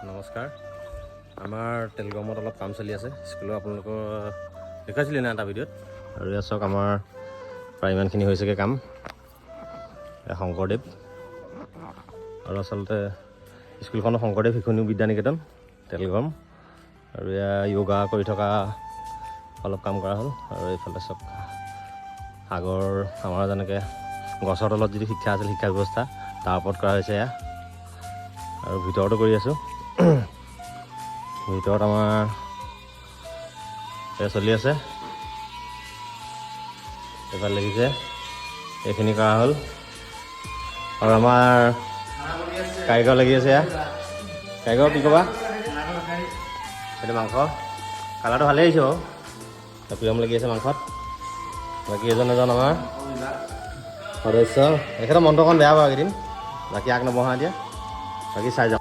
নমস্কাৰ। আমাৰ টেলিকমত অলপ কাম চলি আছে স্কুলৰ, আপোনালোকৰ দেখাইছিলে না এটা ভিডিঅ'ত। আৰু ইয়াত চাওক আমাৰ প্ৰায় ইমানখিনি হৈছেগৈ কাম। শংকৰদেৱ আৰু আচলতে স্কুলখনৰ শংকৰদেৱ শিক্ষণ বিদ্যা নিকেতন টেলিকম। আৰু এয়া য়োগা কৰি থকা অলপ কাম কৰা হ'ল। আৰু এইফালে চাওক আগৰ আমাৰ যেনেকৈ গছৰ তলত যিটো শিক্ষা আছিল, শিক্ষা ব্যৱস্থা তাৰ ওপৰত কৰা হৈছে এয়া। আৰু ভিতৰতো কৰি আছোঁ। ভিতৰত আমাৰ এয়া চলি আছে। এইফালে লাগিছে, এইখিনি কৰা হ'ল। আৰু আমাৰ কাৰিকৰ লাগি আছে। এয়া কাৰিকৰ কি ক'বা? সেইটো মাংস কালাৰটো ভালেই আহিছে বাৰু। প্ৰিয়ম লাগি আছে মাংসত। বাকী এজন আমাৰ সদস্য, এখেতৰ মনটো অকণ বেয়া বাৰু এইকেইদিন। বাকী আগ নবঢ়া এতিয়া, বাকী চাই যাওঁ।